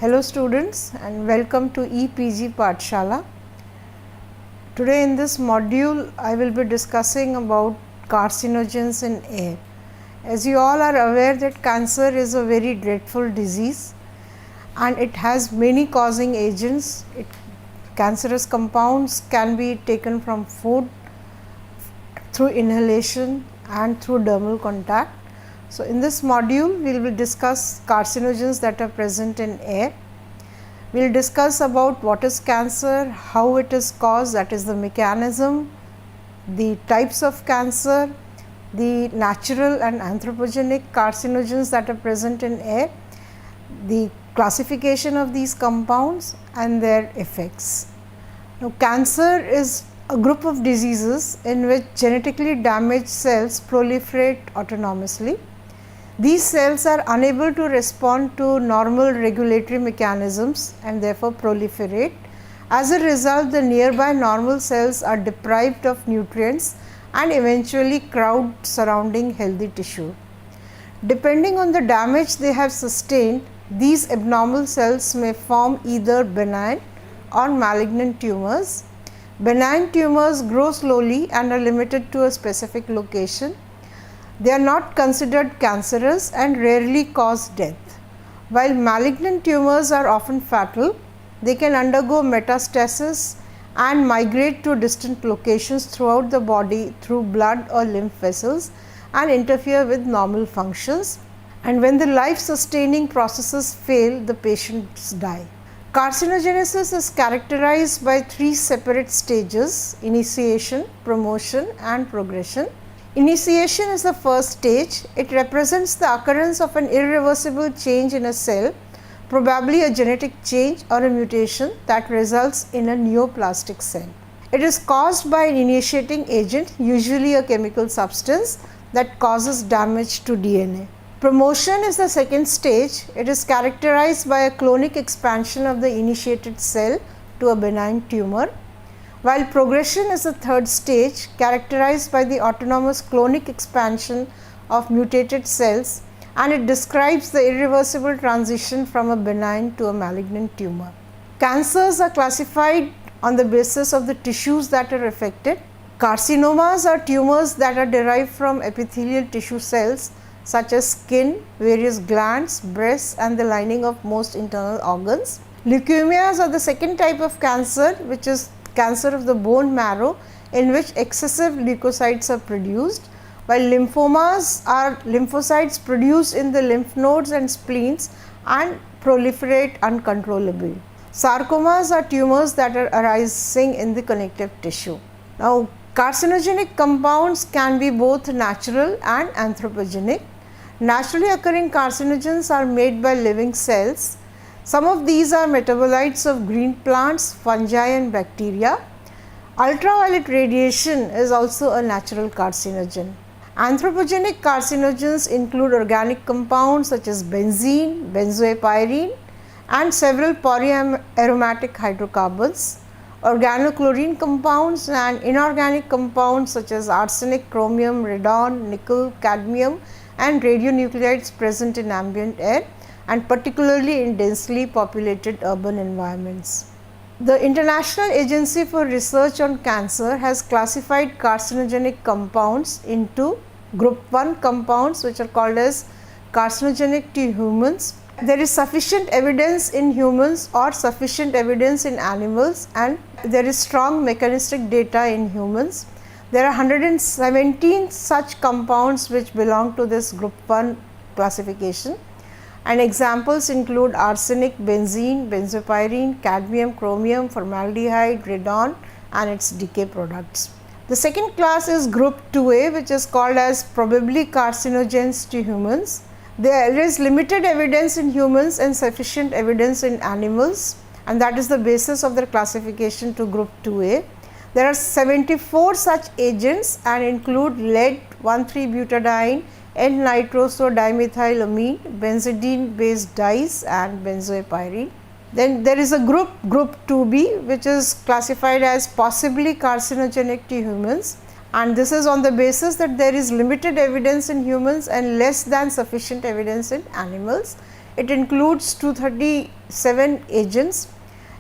Hello students and welcome to EPG Pathshala. Today in this module I will be discussing about carcinogens in air. As you all are aware that cancer is a very dreadful disease and it has many causing agents. Cancerous compounds can be taken from food, through inhalation and through dermal contact. So, in this module we will discuss carcinogens that are present in air. We will discuss about what is cancer, how it is caused, that is the mechanism, the types of cancer, the natural and anthropogenic carcinogens that are present in air, the classification of these compounds and their effects. Now, cancer is a group of diseases in which genetically damaged cells proliferate autonomously. These cells are unable to respond to normal regulatory mechanisms and therefore proliferate. As a result, the nearby normal cells are deprived of nutrients and eventually crowd surrounding healthy tissue. Depending on the damage they have sustained, these abnormal cells may form either benign or malignant tumors. Benign tumors grow slowly and are limited to a specific location. They are not considered cancerous and rarely cause death. While malignant tumors are often fatal, they can undergo metastasis and migrate to distant locations throughout the body through blood or lymph vessels and interfere with normal functions. And when the life sustaining processes fail, the patients die. Carcinogenesis is characterized by three separate stages: initiation, promotion and progression. Initiation is the first stage. It represents the occurrence of an irreversible change in a cell, probably a genetic change or a mutation that results in a neoplastic cell. It is caused by an initiating agent, usually a chemical substance that causes damage to DNA. Promotion is the second stage. It is characterized by a clonic expansion of the initiated cell to a benign tumor, while progression is the third stage, characterized by the autonomous clonic expansion of mutated cells, and it describes the irreversible transition from a benign to a malignant tumor. Cancers are classified on the basis of the tissues that are affected. Carcinomas are tumors that are derived from epithelial tissue cells such as skin, various glands, breasts and the lining of most internal organs. Leukemias are the second type of cancer, which is cancer of the bone marrow, in which excessive leukocytes are produced, while lymphomas are lymphocytes produced in the lymph nodes and spleens and proliferate uncontrollably. Sarcomas are tumors that are arising in the connective tissue. Now, carcinogenic compounds can be both natural and anthropogenic. Naturally occurring carcinogens are made by living cells. Some of these are metabolites of green plants, fungi and bacteria. Ultraviolet radiation is also a natural carcinogen. Anthropogenic carcinogens include organic compounds such as benzene, benzoylpyrene and several polyaromatic hydrocarbons, organochlorine compounds and inorganic compounds such as arsenic, chromium, radon, nickel, cadmium and radionuclides present in ambient air and particularly in densely populated urban environments. The International Agency for Research on Cancer has classified carcinogenic compounds into group 1 compounds, which are called as carcinogenic to humans. There is sufficient evidence in humans or sufficient evidence in animals, and there is strong mechanistic data in humans. There are 117 such compounds which belong to this group 1 classification, and examples include arsenic, benzene, benzoylpyrene, cadmium, chromium, formaldehyde, radon and its decay products. The second class is group 2A, which is called as probably carcinogens to humans. There is limited evidence in humans and sufficient evidence in animals, and that is the basis of their classification to group 2A. There are 74 such agents and include lead, 1,3-butadiene, N-nitrosodimethylamine, benzidine based dyes and benzoylpyrene. Then there is a group 2B, which is classified as possibly carcinogenic to humans, and this is on the basis that there is limited evidence in humans and less than sufficient evidence in animals. it includes 237 agents.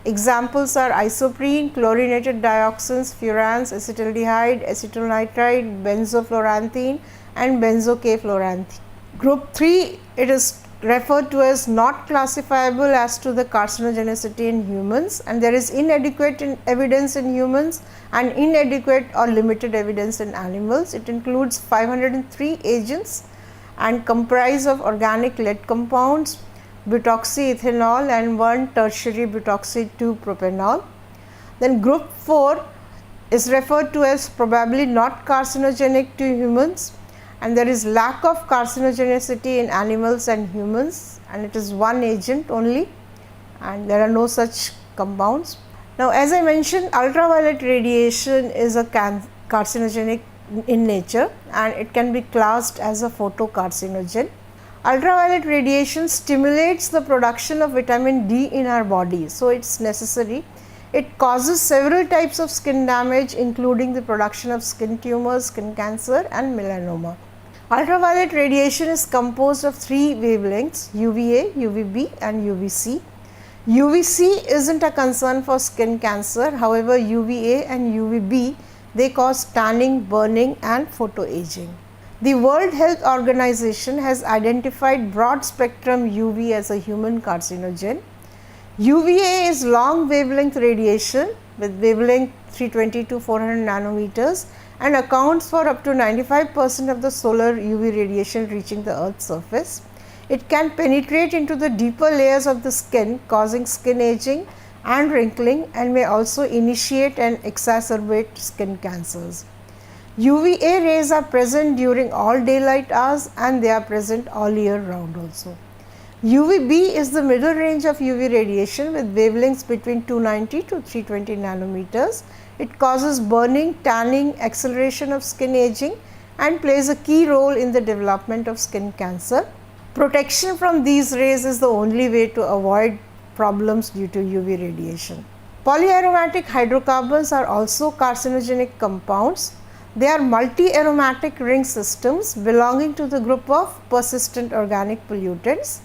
Examples are isoprene, chlorinated dioxins, furans, acetaldehyde, acetylnitride, benzofluoranthene and benzo-K-fluoranthene. Group 3, it is referred to as not classifiable as to the carcinogenicity in humans, and there is inadequate evidence in humans and inadequate or limited evidence in animals. It includes 503 agents and comprise of organic lead compounds, butoxyethanol and 1 tertiary butoxy 2-propanol. Then group 4 is referred to as probably not carcinogenic to humans, and there is lack of carcinogenicity in animals and humans, and it is one agent only, and there are no such compounds. Now, as I mentioned, ultraviolet radiation is a carcinogenic in nature, and it can be classed as a photocarcinogen. Ultraviolet radiation stimulates the production of vitamin D in our body, so it is necessary. It causes several types of skin damage, including the production of skin tumors, skin cancer and melanoma. Ultraviolet radiation is composed of 3 wavelengths, UVA, UVB and UVC. UVC isn't a concern for skin cancer, however UVA and UVB, they cause tanning, burning and photoaging. The World Health Organization has identified broad spectrum UV as a human carcinogen. UVA is long wavelength radiation with wavelength 320 to 400 nanometers and accounts for up to 95% of the solar UV radiation reaching the Earth's surface. It can penetrate into the deeper layers of the skin, causing skin aging and wrinkling, and may also initiate and exacerbate skin cancers. UVA rays are present during all daylight hours and they are present all year round also. UVB is the middle range of UV radiation with wavelengths between 290 to 320 nanometers. It causes burning, tanning, acceleration of skin aging and plays a key role in the development of skin cancer. Protection from these rays is the only way to avoid problems due to UV radiation. Polyaromatic hydrocarbons are also carcinogenic compounds. They are multi-aromatic ring systems belonging to the group of persistent organic pollutants.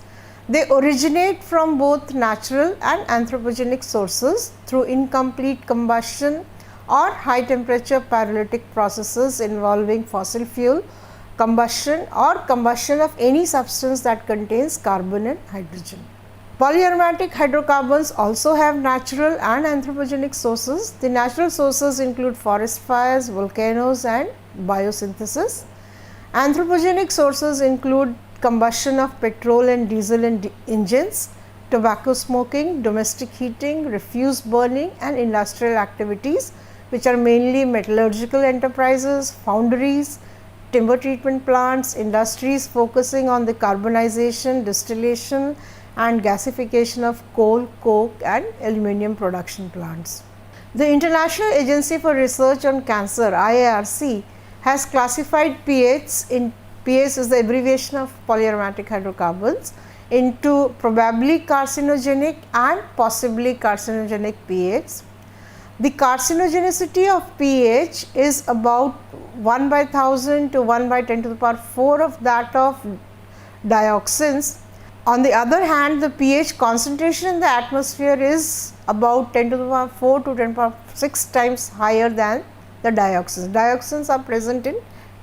They originate from both natural and anthropogenic sources through incomplete combustion or high temperature pyrolytic processes involving fossil fuel combustion or combustion of any substance that contains carbon and hydrogen. Polyaromatic hydrocarbons also have natural and anthropogenic sources. The natural sources include forest fires, volcanoes and biosynthesis. Anthropogenic sources include combustion of petrol and diesel engines, tobacco smoking, domestic heating, refuse burning and industrial activities, which are mainly metallurgical enterprises, foundries, timber treatment plants, industries focusing on the carbonization, distillation and gasification of coal, coke and aluminum production plants. The International Agency for Research on Cancer, IARC, has classified PH is the abbreviation of polyaromatic hydrocarbons, into probably carcinogenic and possibly carcinogenic PH. The carcinogenicity of PH is about 1 by 1000 to 1 by 10 to the power 4 of that of dioxins. On the other hand, the pH concentration in the atmosphere is about 10 to the power 4 to 10 to the power 6 times higher than the dioxins. Dioxins are present in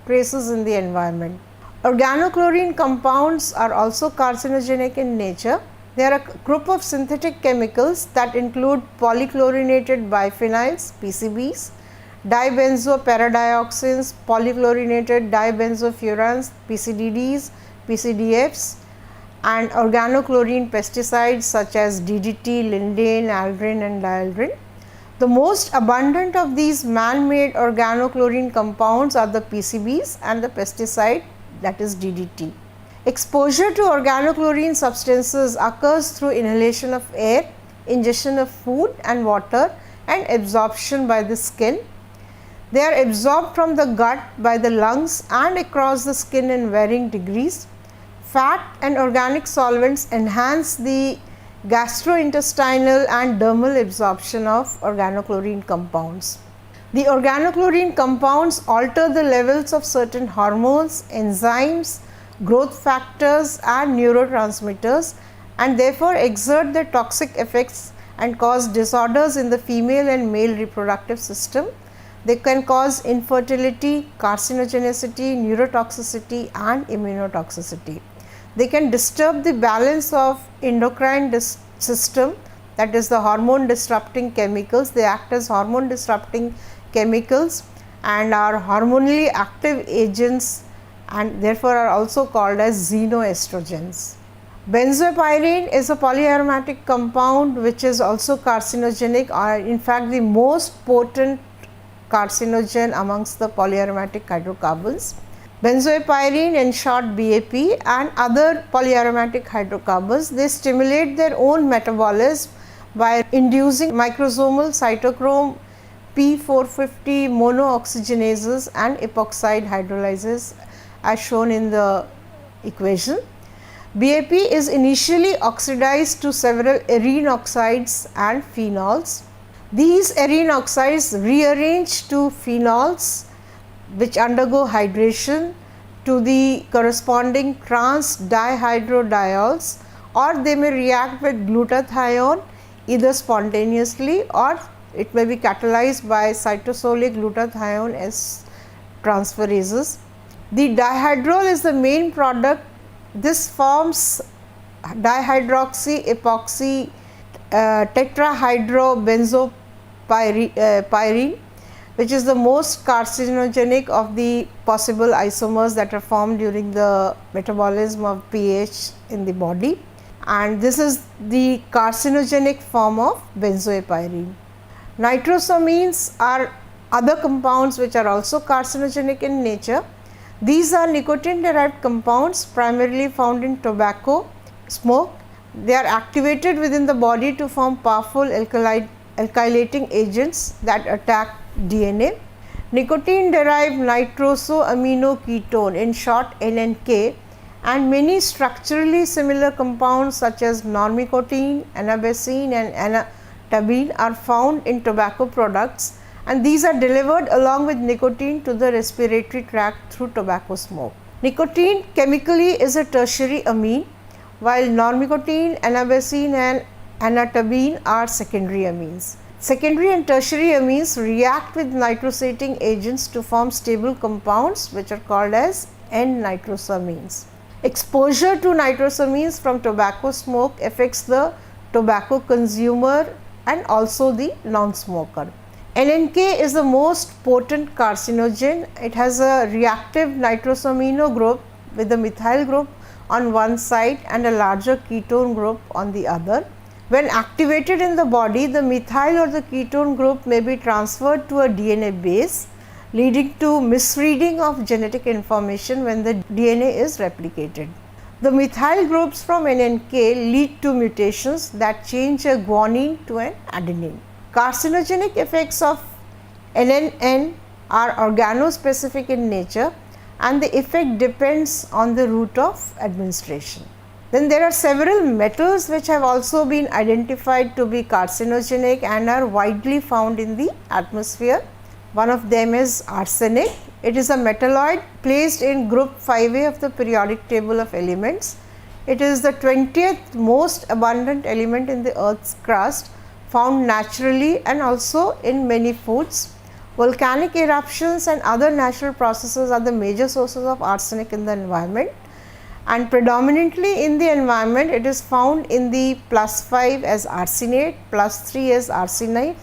traces in the environment. Organochlorine compounds are also carcinogenic in nature. They are a group of synthetic chemicals that include polychlorinated biphenyls, PCBs, dibenzoparadioxins, polychlorinated dibenzofurans, PCDDs, PCDFs, and organochlorine pesticides such as DDT, lindane, aldrin and dieldrin. The most abundant of these man-made organochlorine compounds are the PCBs and the pesticide, that is DDT. Exposure to organochlorine substances occurs through inhalation of air, ingestion of food and water and absorption by the skin. They are absorbed from the gut by the lungs and across the skin in varying degrees. Fat and organic solvents enhance the gastrointestinal and dermal absorption of organochlorine compounds. The organochlorine compounds alter the levels of certain hormones, enzymes, growth factors and neurotransmitters and therefore exert their toxic effects and cause disorders in the female and male reproductive system. They can cause infertility, carcinogenicity, neurotoxicity and immunotoxicity. They can disturb the balance of endocrine system, that is the hormone disrupting chemicals. They act as hormone disrupting chemicals and are hormonally active agents, and therefore are also called as xenoestrogens. Benzoypyrene is a polyaromatic compound which is also carcinogenic, or in fact the most potent carcinogen amongst the polyaromatic hydrocarbons. Benzoypyrene, in short BAP, and other polyaromatic hydrocarbons, they stimulate their own metabolism by inducing microsomal cytochrome P450 monooxygenases and epoxide hydrolysis as shown in the equation. BAP is initially oxidized to several arene oxides and phenols. These arene oxides rearrange to phenols which undergo hydration to the corresponding trans dihydrodiols, or they may react with glutathione either spontaneously or it may be catalyzed by cytosolic glutathione S transferases. The dihydrol is the main product. This forms dihydroxy epoxy tetrahydrobenzopyrene, which is the most carcinogenic of the possible isomers that are formed during the metabolism of pH in the body, and this is the carcinogenic form of benzoypyrene. Nitrosamines are other compounds which are also carcinogenic in nature. These are nicotine derived compounds primarily found in tobacco smoke. They are activated within the body to form powerful alkylating agents that attack DNA. Nicotine derived nitrosoaminoketone, in short NNK, and many structurally similar compounds such as normicotine, anabasine and anatabine are found in tobacco products, and these are delivered along with nicotine to the respiratory tract through tobacco smoke. Nicotine chemically is a tertiary amine, while normicotine, anabasine and anatabine are secondary amines. Secondary and tertiary amines react with nitrosating agents to form stable compounds which are called as N-nitrosamines. Exposure to nitrosamines from tobacco smoke affects the tobacco consumer and also the non-smoker. NNK is the most potent carcinogen. It has a reactive nitrosamino group with the methyl group on one side and a larger ketone group on the other. When activated in the body, the methyl or the ketone group may be transferred to a DNA base, leading to misreading of genetic information when the DNA is replicated. The methyl groups from NNK lead to mutations that change a guanine to an adenine. Carcinogenic effects of NNN are organospecific in nature, and the effect depends on the route of administration. Then there are several metals which have also been identified to be carcinogenic and are widely found in the atmosphere. One of them is arsenic. It is a metalloid placed in group 5A of the periodic table of elements. It is the 20th most abundant element in the Earth's crust, found naturally and also in many foods. Volcanic eruptions and other natural processes are the major sources of arsenic in the environment, and predominantly in the environment it is found in the +5 as arsenate, +3 as arsenite,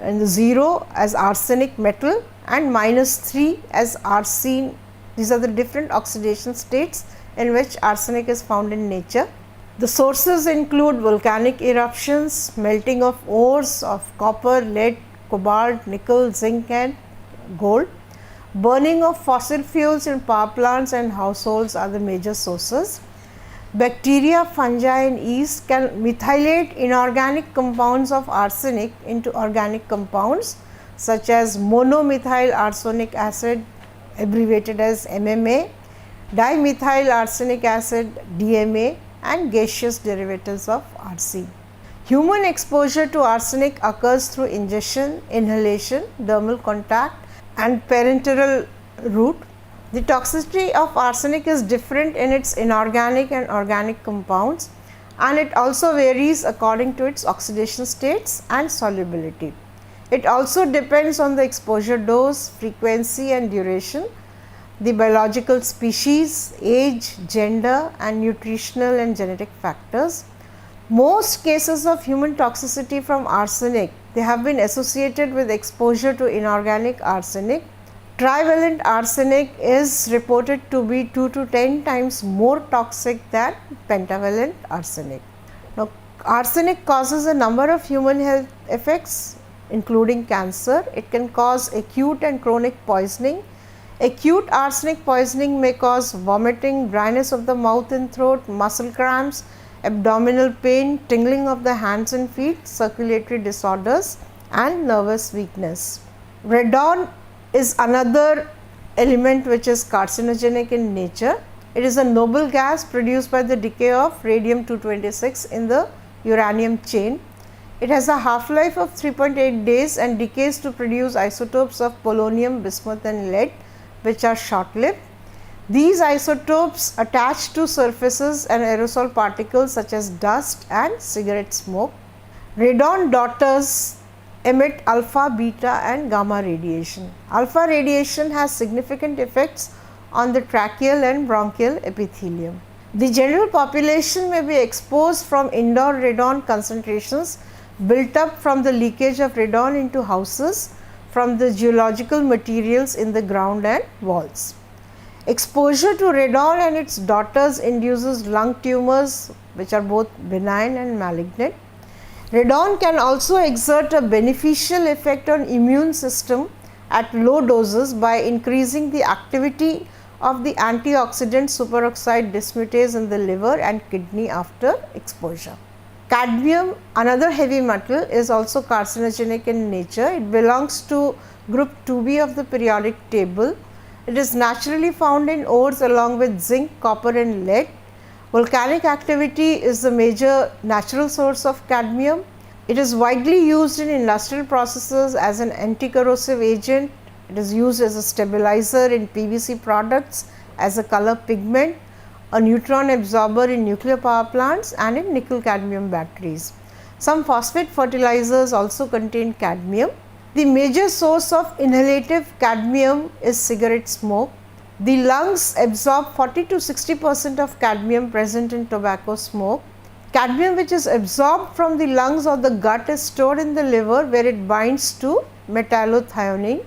and 0 as arsenic metal and -3 as arsine. These are the different oxidation states in which arsenic is found in nature. The sources include volcanic eruptions, melting of ores of copper, lead, cobalt, nickel, zinc and gold. Burning of fossil fuels in power plants and households are the major sources. Bacteria, fungi and yeast can methylate inorganic compounds of arsenic into organic compounds such as monomethyl arsenic acid, abbreviated as MMA, dimethyl arsenic acid DMA, and gaseous derivatives of Rc. Human exposure to arsenic occurs through ingestion, inhalation, dermal contact and parenteral route. The toxicity of arsenic is different in its inorganic and organic compounds. and it also varies according to its oxidation states and solubility. It also depends on the exposure dose, frequency and duration, the biological species, age, gender and nutritional and genetic factors. Most cases of human toxicity from arsenic, they have been associated with exposure to inorganic arsenic. Trivalent arsenic is reported to be 2 to 10 times more toxic than pentavalent arsenic. Now, arsenic causes a number of human health effects including cancer. It can cause acute and chronic poisoning. Acute arsenic poisoning may cause vomiting, dryness of the mouth and throat, muscle cramps, abdominal pain, tingling of the hands and feet, circulatory disorders and nervous weakness. Radon is another element which is carcinogenic in nature. It is a noble gas produced by the decay of radium-226 in the uranium chain. It has a half-life of 3.8 days and decays to produce isotopes of polonium, bismuth and lead, which are short-lived. These isotopes attach to surfaces and aerosol particles such as dust and cigarette smoke. Radon daughters emit alpha, beta and gamma radiation. Alpha radiation has significant effects on the tracheal and bronchial epithelium. The general population may be exposed from indoor radon concentrations built up from the leakage of radon into houses from the geological materials in the ground and walls. Exposure to radon and its daughters induces lung tumors which are both benign and malignant. Radon can also exert a beneficial effect on immune system at low doses by increasing the activity of the antioxidant superoxide dismutase in the liver and kidney after exposure. Cadmium, another heavy metal, is also carcinogenic in nature. It belongs to group 2b of the periodic table. It is naturally found in ores along with zinc, copper and lead. Volcanic activity is the major natural source of cadmium. It is widely used in industrial processes as an anti-corrosive agent. It is used as a stabilizer in PVC products, as a color pigment, a neutron absorber in nuclear power plants and in nickel cadmium batteries. Some phosphate fertilizers also contain cadmium. The major source of inhalative cadmium is cigarette smoke. The lungs absorb 40 to 60% of cadmium present in tobacco smoke. Cadmium which is absorbed from the lungs or the gut is stored in the liver where it binds to metallothionein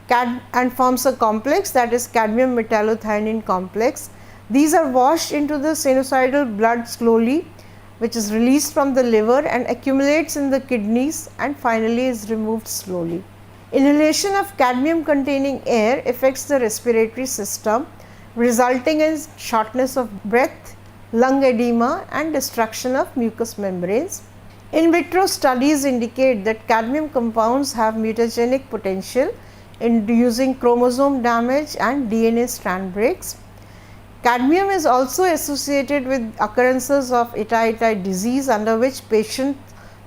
and forms a complex, that is cadmium metallothionein complex. These are washed into the sinusoidal blood slowly, which is released from the liver and accumulates in the kidneys and finally is removed slowly. Inhalation of cadmium containing air affects the respiratory system, resulting in shortness of breath, lung edema and destruction of mucous membranes. In vitro studies indicate that cadmium compounds have mutagenic potential, inducing chromosome damage and DNA strand breaks. Cadmium is also associated with occurrences of Itai-Itai disease, under which patients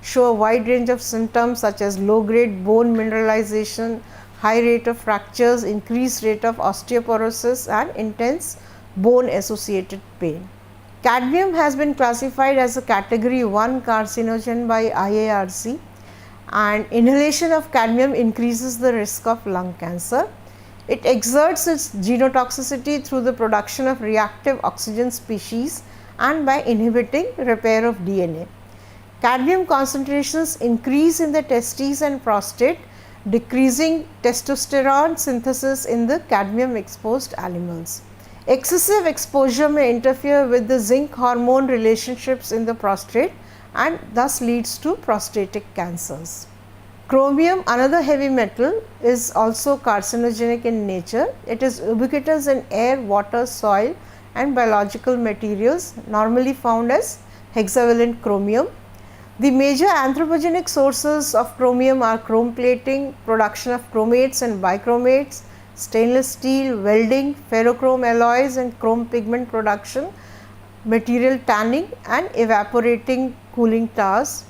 show a wide range of symptoms such as low grade bone mineralization, high rate of fractures, increased rate of osteoporosis and intense bone associated pain. Cadmium has been classified as a category 1 carcinogen by IARC, and inhalation of cadmium increases the risk of lung cancer. It exerts its genotoxicity through the production of reactive oxygen species and by inhibiting repair of DNA. Cadmium concentrations increase in the testes and prostate, decreasing testosterone synthesis in the cadmium exposed animals. Excessive exposure may interfere with the zinc hormone relationships in the prostate and thus leads to prostatic cancers. Chromium, another heavy metal, is also carcinogenic in nature. It is ubiquitous in air, water, soil and biological materials, normally found as hexavalent chromium. The major anthropogenic sources of chromium are chrome plating, production of chromates and bichromates, stainless steel, welding, ferrochrome alloys and chrome pigment production, material tanning and evaporating cooling towers.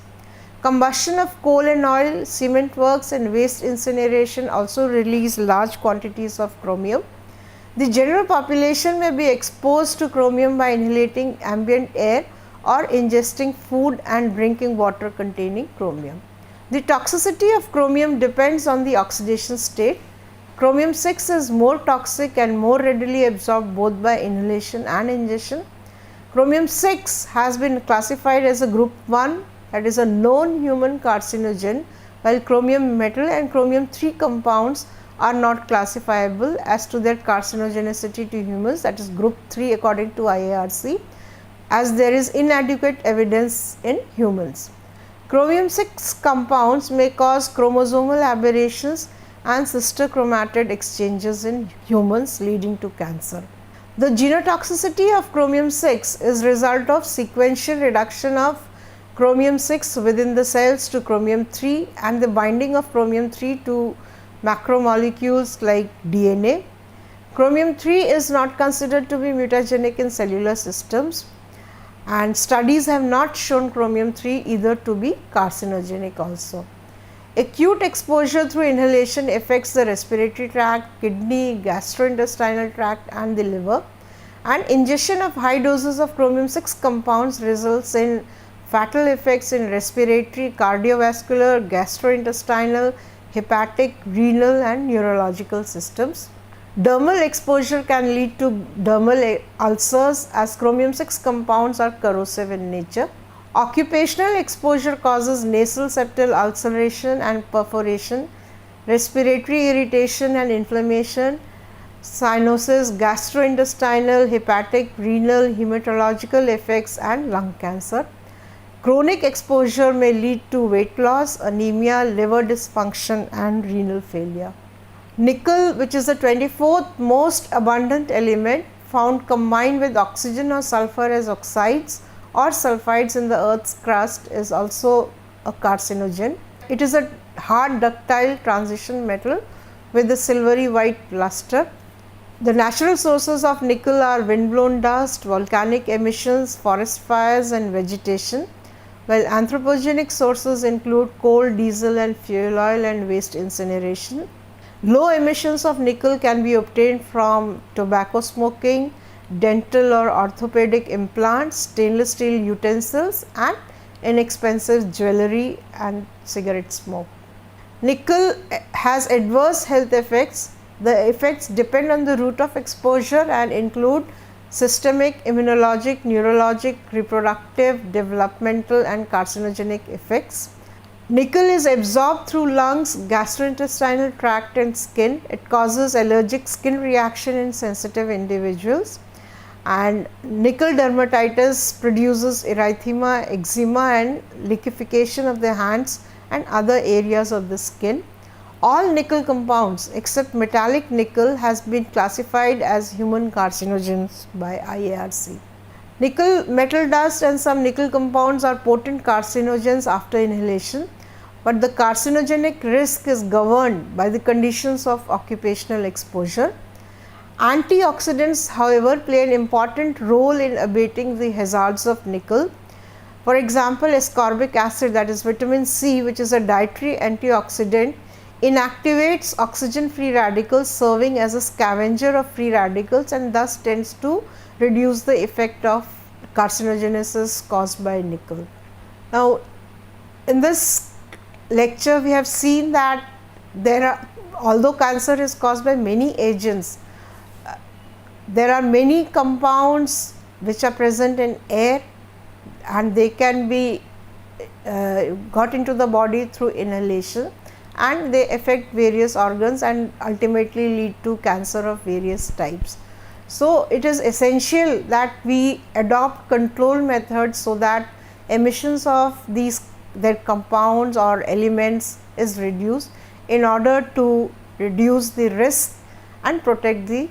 Combustion of coal and oil, cement works and waste incineration also release large quantities of chromium. The general population may be exposed to chromium by inhalating ambient air or ingesting food and drinking water containing chromium. The toxicity of chromium depends on the oxidation state. Chromium 6 is more toxic and more readily absorbed both by inhalation and ingestion. Chromium 6 has been classified as a group 1, that is a known human carcinogen, while chromium metal and chromium 3 compounds are not classifiable as to their carcinogenicity to humans, that is group 3 according to IARC, as there is inadequate evidence in humans. Chromium 6 compounds may cause chromosomal aberrations and sister chromatid exchanges in humans, leading to cancer. The genotoxicity of chromium 6 is result of sequential reduction of chromium 6 within the cells to chromium 3 and the binding of chromium 3 to macromolecules like DNA. Chromium 3 is not considered to be mutagenic in cellular systems, and studies have not shown chromium 3 either to be carcinogenic also. Acute exposure through inhalation affects the respiratory tract, kidney, gastrointestinal tract and the liver, and ingestion of high doses of chromium 6 compounds results in fatal effects in respiratory, cardiovascular, gastrointestinal, hepatic, renal and neurological systems. Dermal exposure can lead to dermal ulcers as chromium 6 compounds are corrosive in nature. Occupational exposure causes nasal septal ulceration and perforation, respiratory irritation and inflammation, cyanosis, gastrointestinal, hepatic, renal, hematological effects and lung cancer. Chronic exposure may lead to weight loss, anemia, liver dysfunction and renal failure. Nickel, which is the 24th most abundant element found combined with oxygen or sulfur as oxides or sulfides in the earth's crust, is also a carcinogen. It is a hard ductile transition metal with a silvery white luster. The natural sources of nickel are windblown dust, volcanic emissions, forest fires and vegetation, while anthropogenic sources include coal, diesel and fuel oil and waste incineration. Low emissions of nickel can be obtained from tobacco smoking, dental or orthopedic implants, stainless steel utensils and inexpensive jewelry and cigarette smoke. Nickel has adverse health effects. The effects depend on the route of exposure and include systemic, immunologic, neurologic, reproductive, developmental and carcinogenic effects. Nickel is absorbed through lungs, gastrointestinal tract and skin. It causes allergic skin reaction in sensitive individuals, and nickel dermatitis produces erythema, eczema and liquefaction of the hands and other areas of the skin. All nickel compounds except metallic nickel has been classified as human carcinogens by IARC. Nickel metal dust and some nickel compounds are potent carcinogens after inhalation, but the carcinogenic risk is governed by the conditions of occupational exposure. Antioxidants, however, play an important role in abating the hazards of nickel. For example, ascorbic acid, that is vitamin C, which is a dietary antioxidant, inactivates oxygen free radicals, serving as a scavenger of free radicals and thus tends to reduce the effect of carcinogenesis caused by nickel. Now, in this lecture we have seen that although cancer is caused by many agents, there are many compounds which are present in air and they can be got into the body through inhalation, and they affect various organs and ultimately lead to cancer of various types. So, it is essential that we adopt control methods so that emissions of their compounds or elements is reduced in order to reduce the risk and protect the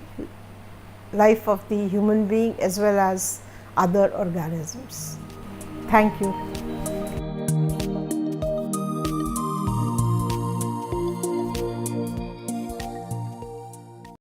life of the human being as well as other organisms. Thank you.